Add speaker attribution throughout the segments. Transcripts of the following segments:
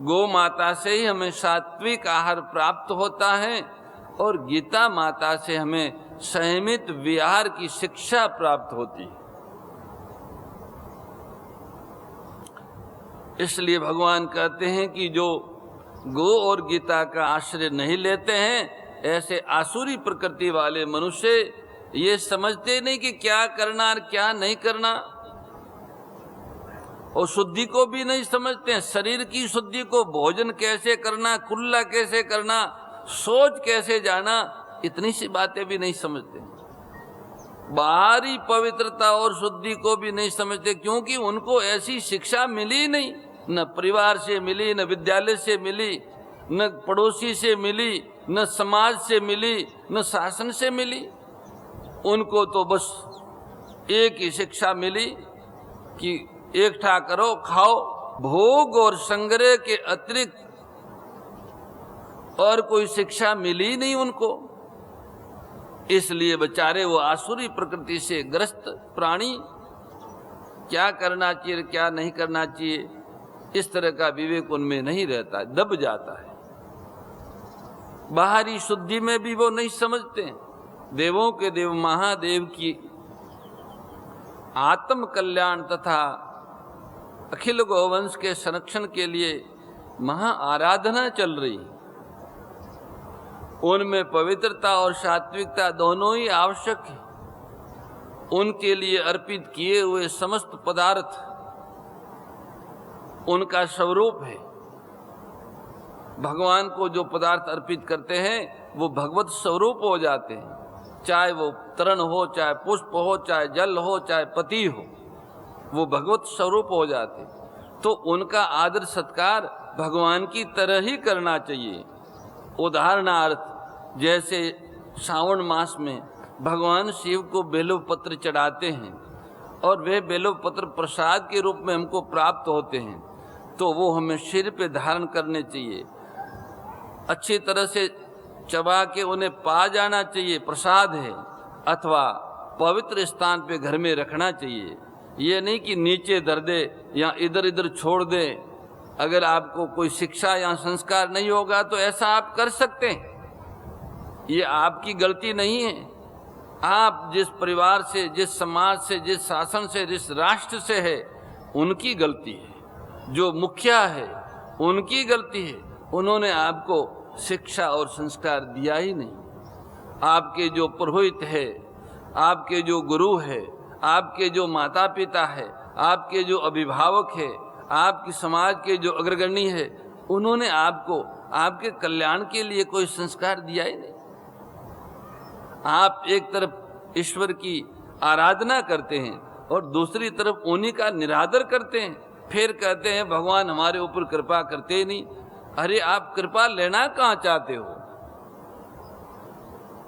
Speaker 1: गौ माता से ही हमें सात्विक आहार प्राप्त होता है और गीता माता से हमें संयमित विहार की शिक्षा प्राप्त होती है। इसलिए भगवान कहते हैं कि जो गो और गीता का आश्रय नहीं लेते हैं, ऐसे आसुरी प्रकृति वाले मनुष्य ये समझते नहीं कि क्या करना और क्या नहीं करना, और शुद्धि को भी नहीं समझते हैं। शरीर की शुद्धि को भोजन कैसे करना, कुल्ला कैसे करना, सोच कैसे जाना, इतनी सी बातें भी नहीं समझते। बाहरी पवित्रता और शुद्धि को भी नहीं समझते, क्योंकि उनको ऐसी शिक्षा मिली नहीं, न परिवार से मिली, न विद्यालय से मिली, न पड़ोसी से मिली, न समाज से मिली, न शासन से मिली। उनको तो बस एक ही शिक्षा मिली कि एकठा करो, खाओ, भोग और संग्रह के अतिरिक्त और कोई शिक्षा मिली नहीं उनको। इसलिए बेचारे वो आसुरी प्रकृति से ग्रस्त प्राणी, क्या करना चाहिए क्या नहीं करना चाहिए, इस तरह का विवेक उनमें नहीं रहता, दब जाता है। बाहरी शुद्धि में भी वो नहीं समझते। देवों के देव महादेव की आत्म कल्याण तथा अखिल गौवंश के संरक्षण के लिए महा आराधना चल रही। उनमें पवित्रता और सात्विकता दोनों ही आवश्यक है। उनके लिए अर्पित किए हुए समस्त पदार्थ उनका स्वरूप है। भगवान को जो पदार्थ अर्पित करते हैं वो भगवत स्वरूप हो जाते हैं, चाहे वो तृण हो, चाहे पुष्प हो, चाहे जल हो, चाहे पति हो, वो भगवत स्वरूप हो जाते। तो उनका आदर सत्कार भगवान की तरह ही करना चाहिए। उदाहरणार्थ जैसे श्रावण मास में भगवान शिव को बेलव पत्र चढ़ाते हैं और वे बेलव पत्र प्रसाद के रूप में हमको प्राप्त होते हैं, तो वो हमें सिर पे धारण करने चाहिए, अच्छी तरह से चबा के उन्हें पा जाना चाहिए, प्रसाद है, अथवा पवित्र स्थान पे घर में रखना चाहिए। ये नहीं कि नीचे धर दे या इधर इधर छोड़ दे। अगर आपको कोई शिक्षा या संस्कार नहीं होगा तो ऐसा आप कर सकते हैं, ये आपकी गलती नहीं है। आप जिस परिवार से, जिस समाज से, जिस शासन से, जिस राष्ट्र से है, उनकी गलती है। जो मुखिया है उनकी गलती है, उन्होंने आपको शिक्षा और संस्कार दिया ही नहीं। आपके जो पुरोहित है, आपके जो गुरु है, आपके जो माता पिता है, आपके जो अभिभावक है, आपके समाज के जो अग्रगण्य है, उन्होंने आपको आपके कल्याण के लिए कोई संस्कार दिया ही नहीं। आप एक तरफ ईश्वर की आराधना करते हैं और दूसरी तरफ उन्हीं का निरादर करते हैं, फिर कहते हैं भगवान हमारे ऊपर कृपा करते ही नहीं। अरे आप कृपा लेना कहाँ चाहते हो?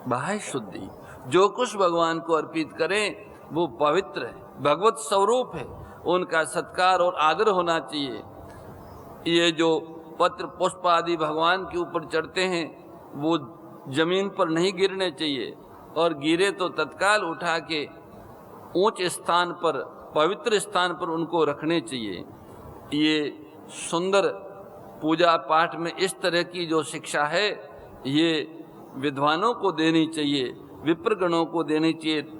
Speaker 1: बाह्य शुद्धि, जो कुछ भगवान को अर्पित करें वो पवित्र है, भगवत स्वरूप है, उनका सत्कार और आदर होना चाहिए। ये जो पत्र पुष्प आदि भगवान के ऊपर चढ़ते हैं वो जमीन पर नहीं गिरने चाहिए, और गिरे तो तत्काल उठा के ऊंच स्थान पर, पवित्र स्थान पर उनको रखने चाहिए। ये सुंदर पूजा पाठ में इस तरह की जो शिक्षा है ये विद्वानों को देनी चाहिए, विप्रगणों को देनी चाहिए।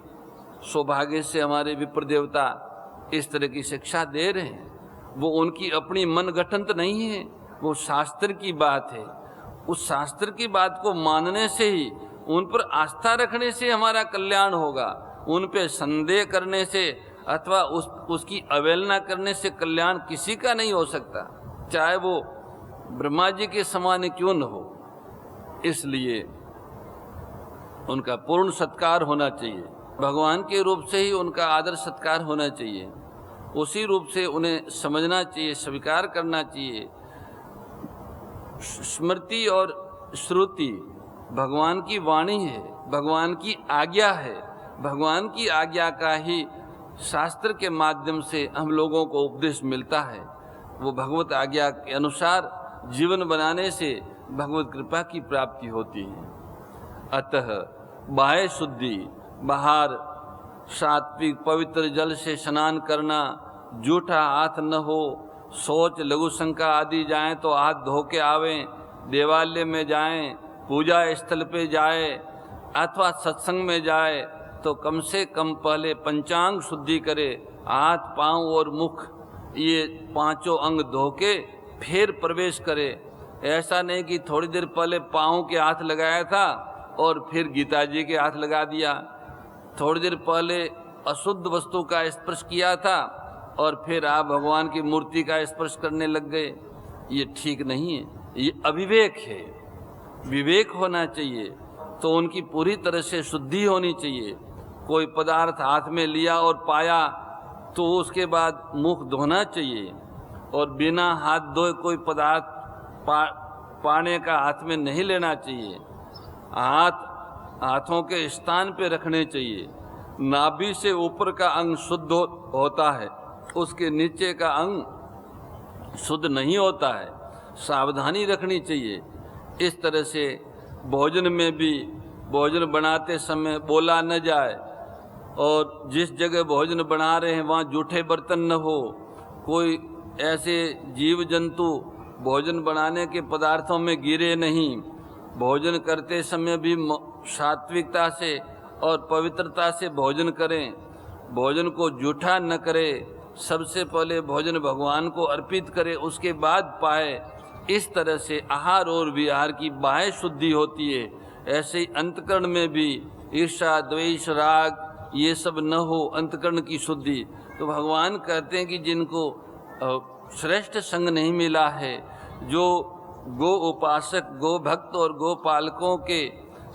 Speaker 1: सौभाग्य से हमारे विप्र देवता इस तरह की शिक्षा दे रहे हैं। वो उनकी अपनी मन गठन नहीं है, वो शास्त्र की बात है। उस शास्त्र की बात को मानने से ही, उन पर आस्था रखने से हमारा कल्याण होगा। उन पे संदेह करने से अथवा उसकी अवहेलना करने से कल्याण किसी का नहीं हो सकता, चाहे वो ब्रह्मा जी के समान क्यों न हो। इसलिए उनका पूर्ण सत्कार होना चाहिए, भगवान के रूप से ही उनका आदर सत्कार होना चाहिए, उसी रूप से उन्हें समझना चाहिए, स्वीकार करना चाहिए। स्मृति और श्रुति भगवान की वाणी है, भगवान की आज्ञा है। भगवान की आज्ञा का ही शास्त्र के माध्यम से हम लोगों को उपदेश मिलता है। वो भगवत आज्ञा के अनुसार जीवन बनाने से भगवत कृपा की प्राप्ति होती है। अतः बाह्य शुद्धि, बाहर सात्विक पवित्र जल से स्नान करना, जूठा हाथ न हो, शौच लघु शंका आदि जाएं तो हाथ धो के आवें, देवालय में जाएं, पूजा स्थल पे जाए अथवा सत्संग में जाए तो कम से कम पहले पंचांग शुद्धि करे, हाथ पांव और मुख ये पांचों अंग धो के फिर प्रवेश करे। ऐसा नहीं कि थोड़ी देर पहले पांव के हाथ लगाया था और फिर गीता जी के हाथ लगा दिया, थोड़ी देर पहले अशुद्ध वस्तु का स्पर्श किया था और फिर आप भगवान की मूर्ति का स्पर्श करने लग गए। ये ठीक नहीं है, ये अविवेक है। विवेक होना चाहिए तो उनकी पूरी तरह से शुद्धि होनी चाहिए। कोई पदार्थ हाथ में लिया और पाया तो उसके बाद मुख धोना चाहिए और बिना हाथ धोए कोई पदार्थ पाने का हाथ में नहीं लेना चाहिए। हाथों के स्थान पे रखने चाहिए। नाभि से ऊपर का अंग शुद्ध होता है, उसके नीचे का अंग शुद्ध नहीं होता है। सावधानी रखनी चाहिए। इस तरह से भोजन में भी भोजन बनाते समय बोला न जाए और जिस जगह भोजन बना रहे हैं वहाँ जूठे बर्तन न हो। कोई ऐसे जीव जंतु भोजन बनाने के पदार्थों में गिरे नहीं। भोजन करते समय भी सात्विकता से और पवित्रता से भोजन करें। भोजन को जूठा न करें। सबसे पहले भोजन भगवान को अर्पित करें, उसके बाद पाए। इस तरह से आहार और विहार की बाह्य शुद्धि होती है। ऐसे ही अंतकरण में भी ईर्ष्या द्वेष राग ये सब न हो, अंतकरण की शुद्धि। तो भगवान कहते हैं कि जिनको श्रेष्ठ संग नहीं मिला है, जो गो उपासक गो भक्त और गो पालकों के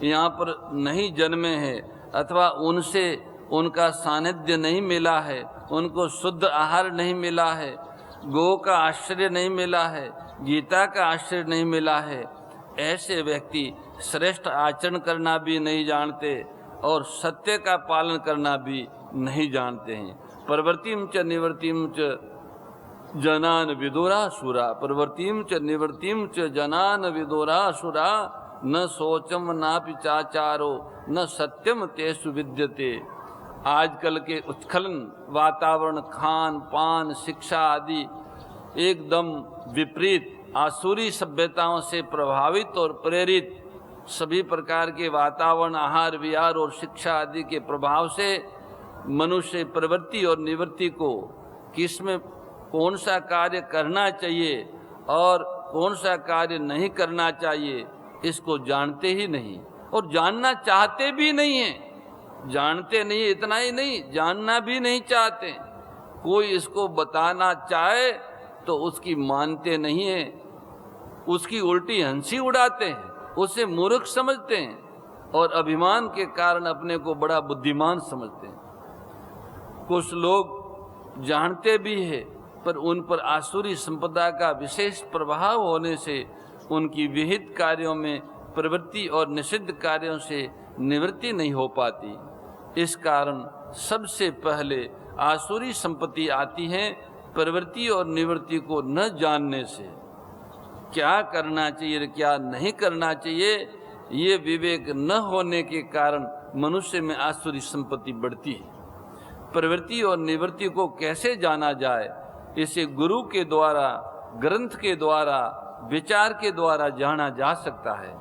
Speaker 1: यहाँ पर नहीं जन्मे हैं अथवा उनसे उनका सानिध्य नहीं मिला है, उनको शुद्ध आहार नहीं मिला है, गो का आश्रय नहीं मिला है, गीता का आश्रय नहीं मिला है, ऐसे व्यक्ति श्रेष्ठ आचरण करना भी नहीं जानते और सत्य का पालन करना भी नहीं जानते हैं। प्रवृत्तिम च निवृत्तिम च जनान विदुरासुरा, प्रवृत्तिम च निवृत्तिम च जनान विदुरासुरा, न शोचम नापि चाचारो न सत्यम तेषु विद्यते। आजकल के उत्खनन वातावरण, खान पान शिक्षा आदि एकदम विपरीत आसुरी सभ्यताओं से प्रभावित और प्रेरित सभी प्रकार के वातावरण, आहार विहार और शिक्षा आदि के प्रभाव से मनुष्य प्रवृत्ति और निवृत्ति को, किसमें कौन सा कार्य करना चाहिए और कौन सा कार्य नहीं करना चाहिए, इसको जानते ही नहीं और जानना चाहते भी नहीं हैं। जानते नहीं, इतना ही नहीं, जानना भी नहीं चाहते। कोई इसको बताना चाहे तो उसकी मानते नहीं है, उसकी उल्टी हंसी उड़ाते हैं, उसे मूर्ख समझते हैं और अभिमान के कारण अपने को बड़ा बुद्धिमान समझते हैं। कुछ लोग जानते भी है पर उन पर आसुरी संपदा का विशेष प्रभाव होने से उनकी विहित कार्यों में प्रवृत्ति और निषिद्ध कार्यों से निवृत्ति नहीं हो पाती। इस कारण सबसे पहले आसुरी संपत्ति आती है प्रवृत्ति और निवृत्ति को न जानने से। क्या करना चाहिए क्या नहीं करना चाहिए, ये विवेक न होने के कारण मनुष्य में आसुरी संपत्ति बढ़ती है। प्रवृत्ति और निवृत्ति को कैसे जाना जाए, इसे गुरु के द्वारा, ग्रंथ के द्वारा, विचार के द्वारा जाना जा सकता है।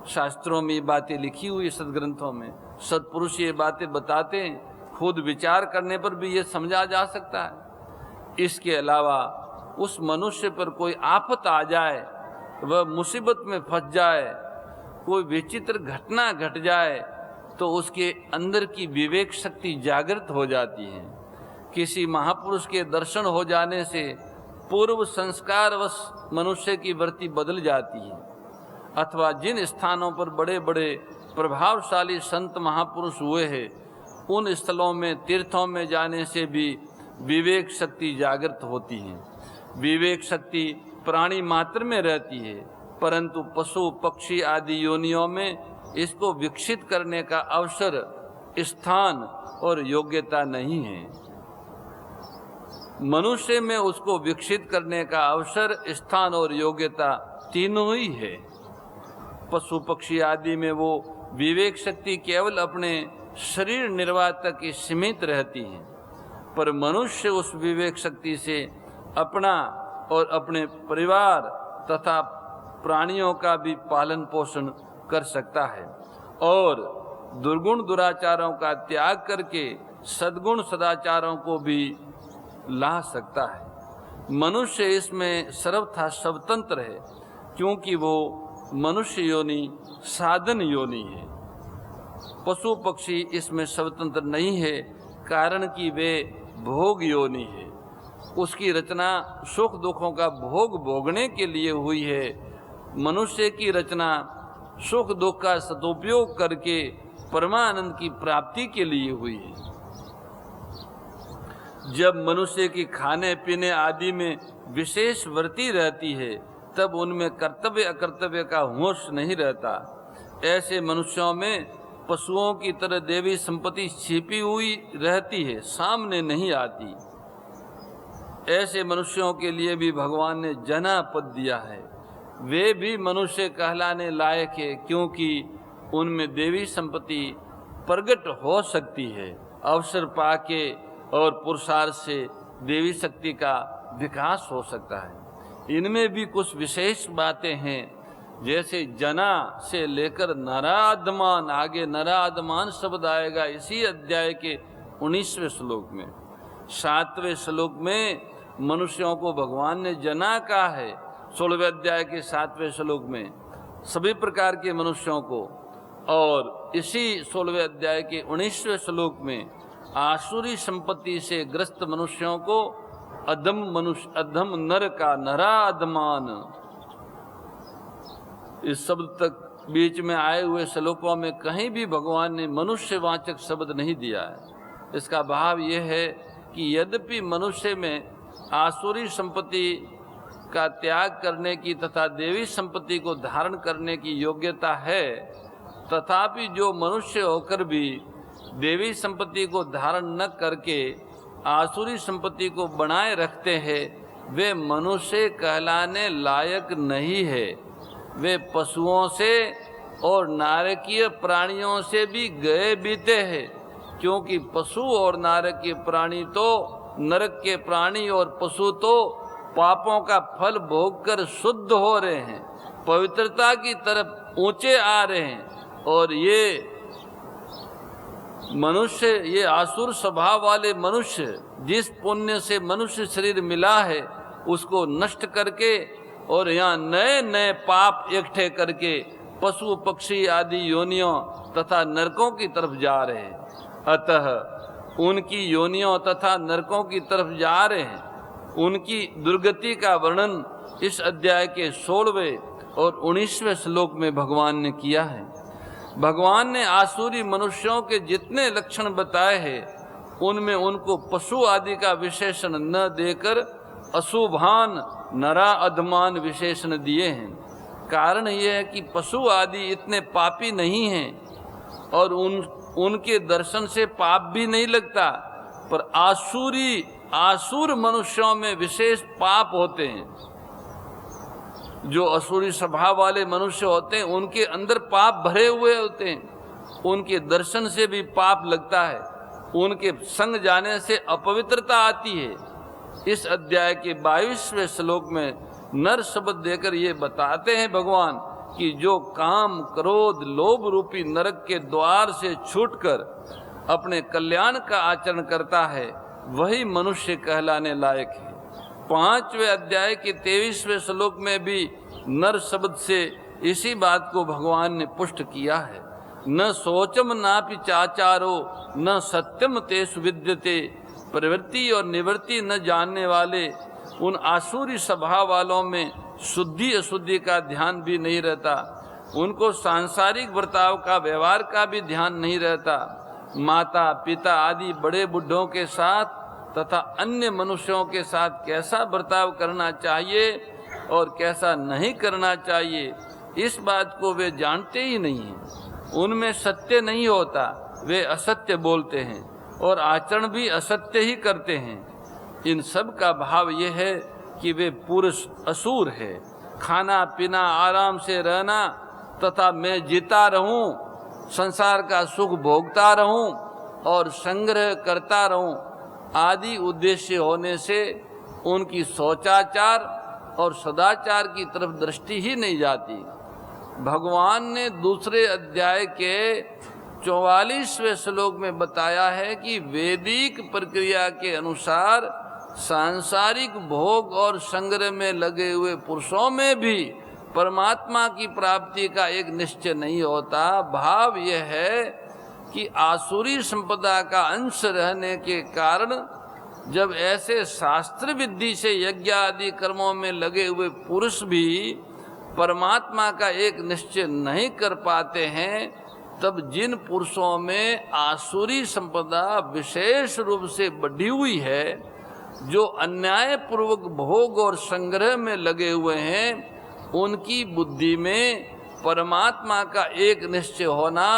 Speaker 1: शास्त्रों में ये बातें लिखी हुई, सदग्रंथों में सत्पुरुष ये बातें बताते हैं, खुद विचार करने पर भी ये समझा जा सकता है। इसके अलावा उस मनुष्य पर कोई आफत आ जाए, वह मुसीबत में फंस जाए, कोई विचित्र घटना घट जाए तो उसके अंदर की विवेक शक्ति जागृत हो जाती है। किसी महापुरुष के दर्शन हो जाने से पूर्व संस्कारवश मनुष्य की वृत्ति बदल जाती है, अथवा जिन स्थानों पर बड़े बड़े प्रभावशाली संत महापुरुष हुए हैं उन स्थलों में, तीर्थों में जाने से भी विवेक शक्ति जागृत होती है। विवेक शक्ति प्राणी मात्र में रहती है, परंतु पशु पक्षी आदि योनियों में इसको विकसित करने का अवसर, स्थान और योग्यता नहीं है। मनुष्य में उसको विकसित करने का अवसर, स्थान और योग्यता तीनों ही है। पशु पक्षी आदि में वो विवेक शक्ति केवल अपने शरीर निर्वाह तक ही सीमित रहती है, पर मनुष्य उस विवेक शक्ति से अपना और अपने परिवार तथा प्राणियों का भी पालन पोषण कर सकता है और दुर्गुण दुराचारों का त्याग करके सद्गुण सदाचारों को भी ला सकता है। मनुष्य इसमें सर्वथा स्वतंत्र है क्योंकि वो मनुष्य योनि साधन योनि है। पशु पक्षी इसमें स्वतंत्र नहीं है, कारण कि वे भोग योनि है। उसकी रचना सुख दुखों का भोग भोगने के लिए हुई है। मनुष्य की रचना सुख दुख का सदुपयोग करके परमानंद की प्राप्ति के लिए हुई है। जब मनुष्य की खाने पीने आदि में विशेष वृत्ति रहती है तब उनमें कर्तव्य अकर्तव्य का होश नहीं रहता। ऐसे मनुष्यों में पशुओं की तरह देवी संपत्ति छिपी हुई रहती है, सामने नहीं आती। ऐसे मनुष्यों के लिए भी भगवान ने जना पद दिया है। वे भी मनुष्य कहलाने लायक है क्योंकि उनमें देवी संपत्ति प्रकट हो सकती है। अवसर पाके और पुरुषार्थ से देवी शक्ति का विकास हो सकता है। इनमें भी कुछ विशेष बातें हैं, जैसे जना से लेकर नराधमान, आगे नराधमान शब्द आएगा इसी अध्याय के 19वें श्लोक में। 7वें श्लोक में मनुष्यों को भगवान ने जना कहा है। 16वें अध्याय के 7वें श्लोक में सभी प्रकार के मनुष्यों को, और इसी 16वें अध्याय के 19वें श्लोक में आसुरी संपत्ति से ग्रस्त मनुष्यों को अधम मनुष्य, अधम नर का नराधमान, इस शब्द तक बीच में आए हुए श्लोकों में कहीं भी भगवान ने मनुष्यवाचक शब्द नहीं दिया है। इसका भाव यह है कि यद्यपि मनुष्य में आसुरी संपत्ति का त्याग करने की तथा देवी संपत्ति को धारण करने की योग्यता है, तथापि जो मनुष्य होकर भी देवी संपत्ति को धारण न करके आसुरी संपत्ति को बनाए रखते हैं, वे मनुष्य कहलाने लायक नहीं है। वे पशुओं से और नारकीय प्राणियों से भी गए बीते हैं, क्योंकि पशु और नारकीय प्राणी तो, नरक के प्राणी और पशु तो पापों का फल भोगकर शुद्ध हो रहे हैं, पवित्रता की तरफ ऊंचे आ रहे हैं, और ये मनुष्य, ये आसुर स्वभाव वाले मनुष्य जिस पुण्य से मनुष्य शरीर मिला है उसको नष्ट करके और यहाँ नए नए पाप इकट्ठे करके पशु पक्षी आदि योनियों तथा नरकों की तरफ जा रहे हैं। अतः उनकी योनियों तथा नरकों की तरफ जा रहे हैं, उनकी दुर्गति का वर्णन इस अध्याय के 16वें और 19वें श्लोक में भगवान ने किया है। भगवान ने आसुरी मनुष्यों के जितने लक्षण बताए हैं उनमें उनको पशु आदि का विशेषण न देकर अशुभान नरा अधमान विशेषण दिए हैं। कारण यह है कि पशु आदि इतने पापी नहीं हैं और उनके दर्शन से पाप भी नहीं लगता, पर आसुर मनुष्यों में विशेष पाप होते हैं। जो असुरी स्वभाव वाले मनुष्य होते हैं उनके अंदर पाप भरे हुए होते हैं, उनके दर्शन से भी पाप लगता है, उनके संग जाने से अपवित्रता आती है। इस अध्याय के 22वें श्लोक में नर शब्द देकर ये बताते हैं भगवान कि जो काम क्रोध लोभ रूपी नरक के द्वार से छूटकर अपने कल्याण का आचरण करता है वही मनुष्य कहलाने लायक है। 5वें अध्याय के 23वें श्लोक में भी नर शब्द से इसी बात को भगवान ने पुष्ट किया है। न सोचम नापि चाचारो न सत्यम तेषु विद्यते। प्रवृत्ति और निवृत्ति न जानने वाले उन आसुरी स्वभाव वालों में शुद्धि अशुद्धि का ध्यान भी नहीं रहता, उनको सांसारिक बर्ताव का व्यवहार का भी ध्यान नहीं रहता। माता पिता आदि बड़े बुढ़ों के साथ तथा अन्य मनुष्यों के साथ कैसा बर्ताव करना चाहिए और कैसा नहीं करना चाहिए, इस बात को वे जानते ही नहीं हैं। उनमें सत्य नहीं होता, वे असत्य बोलते हैं और आचरण भी असत्य ही करते हैं। इन सब का भाव ये है कि वे पुरुष असुर है। खाना पीना आराम से रहना तथा मैं जीता रहूं, संसार का सुख भोगता रहूं और संग्रह करता रहूं आदि उद्देश्य होने से उनकी शौचाचार और सदाचार की तरफ दृष्टि ही नहीं जाती। भगवान ने दूसरे अध्याय के 44वें श्लोक में बताया है कि वैदिक प्रक्रिया के अनुसार सांसारिक भोग और संग्रह में लगे हुए पुरुषों में भी परमात्मा की प्राप्ति का एक निश्चय नहीं होता। भाव यह है कि आसुरी संपदा का अंश रहने के कारण जब ऐसे शास्त्र विधि से यज्ञ आदि कर्मों में लगे हुए पुरुष भी परमात्मा का एक निश्चय नहीं कर पाते हैं, तब जिन पुरुषों में आसुरी संपदा विशेष रूप से बढ़ी हुई है, जो अन्याय पूर्वक भोग और संग्रह में लगे हुए हैं, उनकी बुद्धि में परमात्मा का एक निश्चय होना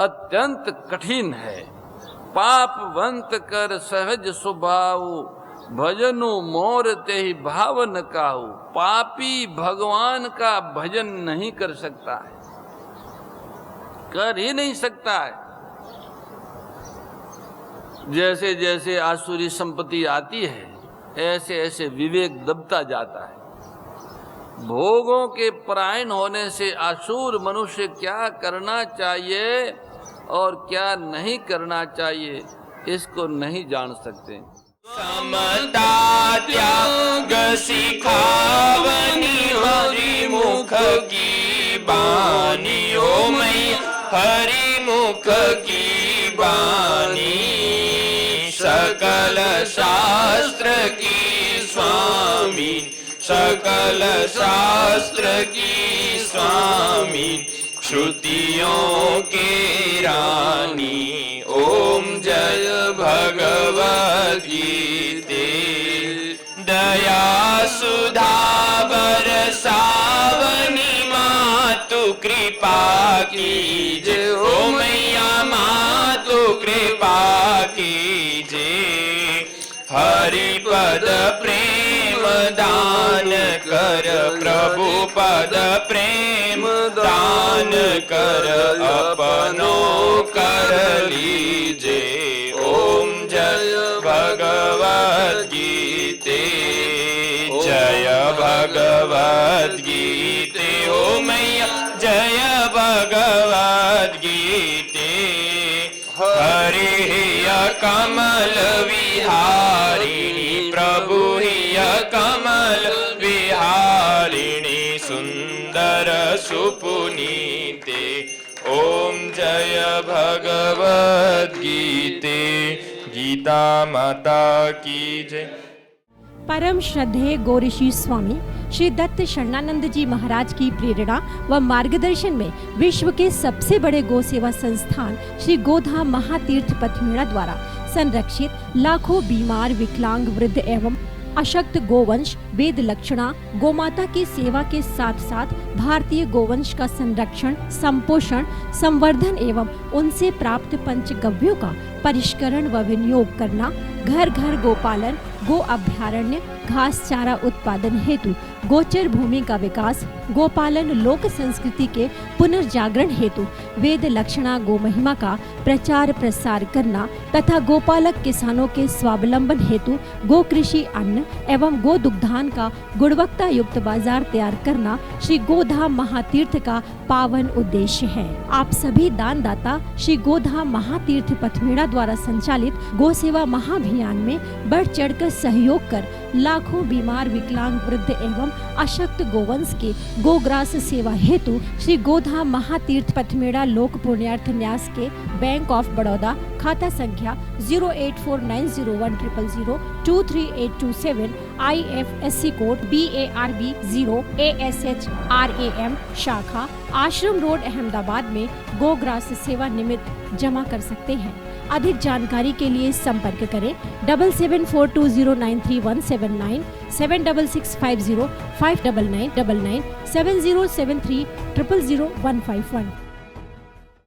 Speaker 1: अत्यंत कठिन है। पापवंत कर सहज स्वभाव भजनु मोर ते ही भावन काहू। पापी भगवान का भजन नहीं कर सकता है, कर ही नहीं सकता है। जैसे जैसे आसुरी संपत्ति आती है, ऐसे ऐसे विवेक दबता जाता है। भोगों के परायण होने से आसुर मनुष्य क्या करना चाहिए और क्या नहीं करना चाहिए, इसको नहीं जान सकते।
Speaker 2: समता त्याग सिखावनी हरि मुख की बानी, ओ मैया हरि मुख की बानी। सकल शास्त्र की स्वामी, सकल शास्त्र की स्वामी, श्रुतियों के रानी। ओम जय भगवद गीते। दया सुधा बरसावनी मातु कृपा कीजे, ओ मैया मातु कृपा कीजे। हरि पद प्रेम दान कर, प्रभु पद प्रेम दान कर, अपनो कर लीजे। ओम जय भगवद गीते, जय भगवद गीते। ओ मैया जय भगवद गीते। हरि कमल विहारिणी, प्रभु हिय कमल विहारिणी, सुंदर सुपुनीते। ओम जय भगवद गीते। गीता माता की जय।
Speaker 3: परम श्रद्धेय गौरीशी स्वामी श्री दत्त शरणानंद जी महाराज की प्रेरणा व मार्गदर्शन में विश्व के सबसे बड़े गौ सेवा संस्थान श्री गोधाम महातीर्थ पथमेड़ा द्वारा संरक्षित लाखों बीमार, विकलांग, वृद्ध एवं अशक्त गोवंश वेद लक्षणा गोमाता की सेवा के साथ साथ भारतीय गोवंश का संरक्षण, संपोषण, संवर्धन एवं उनसे प्राप्त पंचगव्यों का परिष्करण व विनियोग करना, घर घर गोपालन, गो अभ्यारण्य, घास चारा उत्पादन हेतु गोचर भूमि का विकास, गोपालन लोक संस्कृति के पुनर्जागरण हेतु वेद लक्षणा गो महिमा का प्रचार प्रसार करना तथा गोपालक किसानों के स्वावलंबन हेतु गो कृषि अन्न एवं गो दुग्धान का गुणवत्ता युक्त बाजार तैयार करना श्री गोधाम महातीर्थ का पावन उद्देश्य है। आप सभी दान दाता श्री गोधाम महातीर्थ पथमेड़ा द्वारा संचालित गो सेवा महाअभियान में बढ़ चढ़कर सहयोग कर लाखों बीमार, विकलांग, वृद्ध एवं अशक्त गोवंश के गोग्रास सेवा हेतु श्री गोधाम महातीर्थ पथमेड़ा लोक पुण्यार्थ न्यास के बैंक ऑफ बड़ौदा खाता संख्या 084901000238827 IFSC कोड BARB 0 ASHRAM शाखा आश्रम रोड अहमदाबाद में गोग्रास सेवा निमित्त जमा कर सकते हैं। अधिक जानकारी के लिए संपर्क करें 7742093179 7665059999 7073000151।